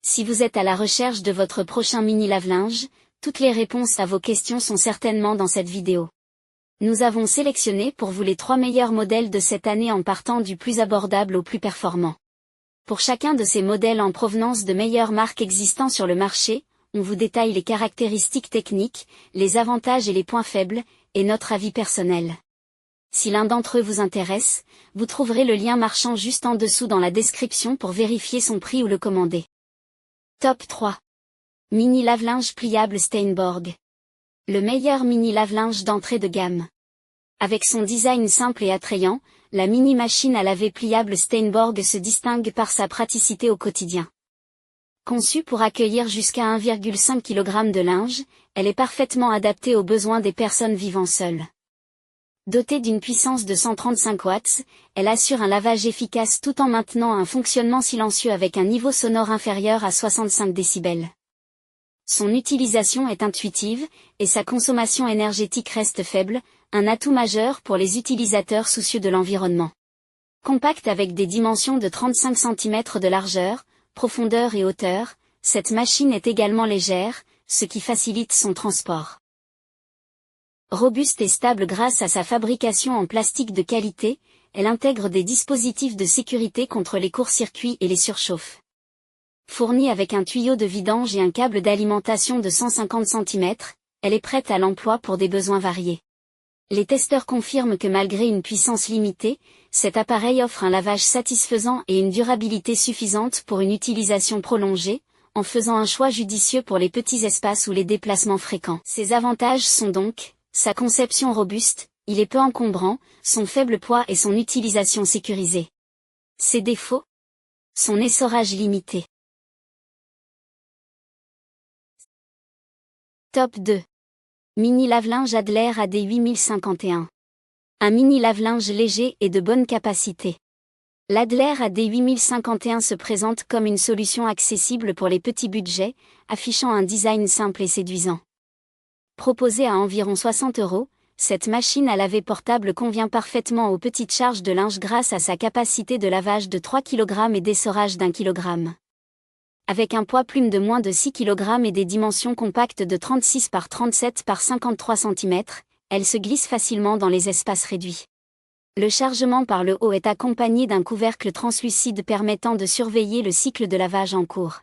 Si vous êtes à la recherche de votre prochain mini lave-linge, toutes les réponses à vos questions sont certainement dans cette vidéo. Nous avons sélectionné pour vous les 3 meilleurs modèles de cette année en partant du plus abordable au plus performant. Pour chacun de ces modèles en provenance de meilleures marques existant sur le marché, on vous détaille les caractéristiques techniques, les avantages et les points faibles, et notre avis personnel. Si l'un d'entre eux vous intéresse, vous trouverez le lien marchand juste en dessous dans la description pour vérifier son prix ou le commander. Top 3. Mini lave-linge pliable Steinborg. Le meilleur mini lave-linge d'entrée de gamme. Avec son design simple et attrayant, la mini machine à laver pliable Steinborg se distingue par sa praticité au quotidien. Conçue pour accueillir jusqu'à 1,5 kg de linge, elle est parfaitement adaptée aux besoins des personnes vivant seules. Dotée d'une puissance de 135 watts, elle assure un lavage efficace tout en maintenant un fonctionnement silencieux avec un niveau sonore inférieur à 65 décibels. Son utilisation est intuitive, et sa consommation énergétique reste faible, un atout majeur pour les utilisateurs soucieux de l'environnement. Compacte avec des dimensions de 35 cm de largeur, profondeur et hauteur, cette machine est également légère, ce qui facilite son transport. Robuste et stable grâce à sa fabrication en plastique de qualité, elle intègre des dispositifs de sécurité contre les courts-circuits et les surchauffes. Fournie avec un tuyau de vidange et un câble d'alimentation de 150 cm, elle est prête à l'emploi pour des besoins variés. Les testeurs confirment que malgré une puissance limitée, cet appareil offre un lavage satisfaisant et une durabilité suffisante pour une utilisation prolongée, en faisant un choix judicieux pour les petits espaces ou les déplacements fréquents. Ses avantages sont donc, sa conception robuste, il est peu encombrant, son faible poids et son utilisation sécurisée. Ses défauts? Son essorage limité. Top 2. Mini lave-linge Adler AD 8051. Un mini lave-linge léger et de bonne capacité. L'Adler AD 8051 se présente comme une solution accessible pour les petits budgets, affichant un design simple et séduisant. Proposée à environ 60 €, cette machine à laver portable convient parfaitement aux petites charges de linge grâce à sa capacité de lavage de 3 kg et d'essorage d'1 kg. Avec un poids plume de moins de 6 kg et des dimensions compactes de 36 par 37 par 53 cm, elle se glisse facilement dans les espaces réduits. Le chargement par le haut est accompagné d'un couvercle translucide permettant de surveiller le cycle de lavage en cours.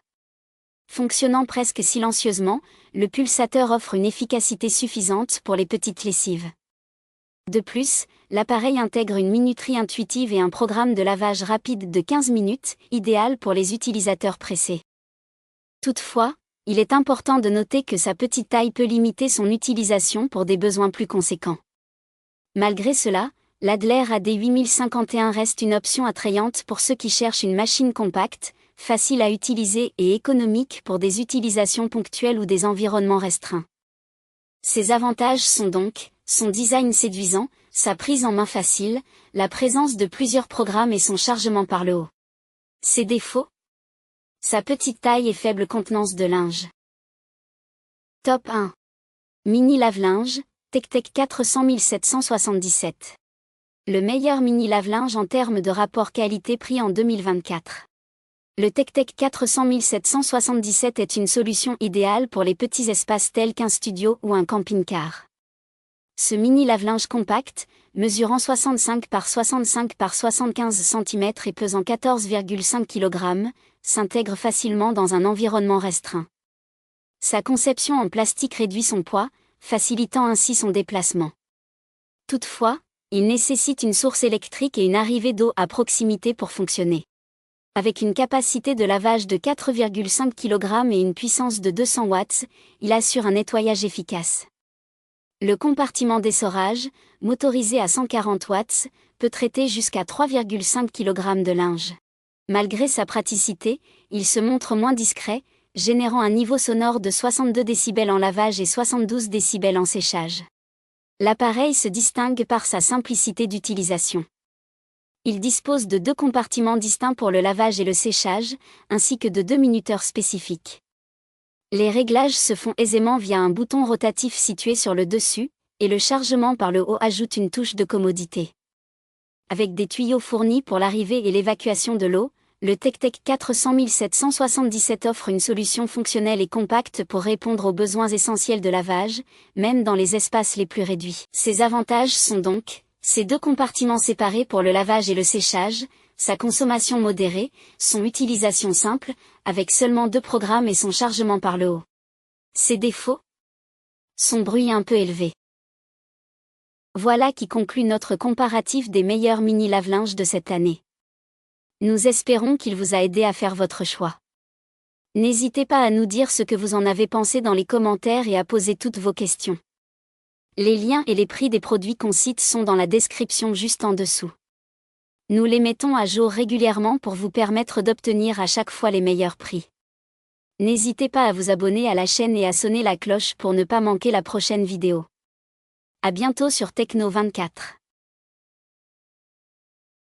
Fonctionnant presque silencieusement, le pulsateur offre une efficacité suffisante pour les petites lessives. De plus, l'appareil intègre une minuterie intuitive et un programme de lavage rapide de 15 minutes, idéal pour les utilisateurs pressés. Toutefois, il est important de noter que sa petite taille peut limiter son utilisation pour des besoins plus conséquents. Malgré cela, l'Adler AD 8051 reste une option attrayante pour ceux qui cherchent une machine compacte, facile à utiliser et économique pour des utilisations ponctuelles ou des environnements restreints. Ses avantages sont donc, son design séduisant, sa prise en main facile, la présence de plusieurs programmes et son chargement par le haut. Ses défauts? Sa petite taille et faible contenance de linge. Top 1. Mini lave-linge, TECTEC 400 777. Le meilleur mini lave-linge en termes de rapport qualité-prix en 2024. Le TECTEC 400 777 est une solution idéale pour les petits espaces tels qu'un studio ou un camping-car. Ce mini lave-linge compact, mesurant 65 par 65 par 75 cm et pesant 14,5 kg, s'intègre facilement dans un environnement restreint. Sa conception en plastique réduit son poids, facilitant ainsi son déplacement. Toutefois, il nécessite une source électrique et une arrivée d'eau à proximité pour fonctionner. Avec une capacité de lavage de 4,5 kg et une puissance de 200 watts, il assure un nettoyage efficace. Le compartiment d'essorage, motorisé à 140 watts, peut traiter jusqu'à 3,5 kg de linge. Malgré sa praticité, il se montre moins discret, générant un niveau sonore de 62 décibels en lavage et 72 décibels en séchage. L'appareil se distingue par sa simplicité d'utilisation. Il dispose de 2 compartiments distincts pour le lavage et le séchage, ainsi que de 2 minuteurs spécifiques. Les réglages se font aisément via un bouton rotatif situé sur le dessus, et le chargement par le haut ajoute une touche de commodité. Avec des tuyaux fournis pour l'arrivée et l'évacuation de l'eau, Le TechTech 400777 offre une solution fonctionnelle et compacte pour répondre aux besoins essentiels de lavage, même dans les espaces les plus réduits. Ses avantages sont donc, ses 2 compartiments séparés pour le lavage et le séchage, sa consommation modérée, son utilisation simple, avec seulement 2 programmes et son chargement par le haut. Ses défauts? Son bruit un peu élevé. Voilà qui conclut notre comparatif des meilleurs mini lave-linge de cette année. Nous espérons qu'il vous a aidé à faire votre choix. N'hésitez pas à nous dire ce que vous en avez pensé dans les commentaires et à poser toutes vos questions. Les liens et les prix des produits qu'on cite sont dans la description juste en dessous. Nous les mettons à jour régulièrement pour vous permettre d'obtenir à chaque fois les meilleurs prix. N'hésitez pas à vous abonner à la chaîne et à sonner la cloche pour ne pas manquer la prochaine vidéo. À bientôt sur Techno 24.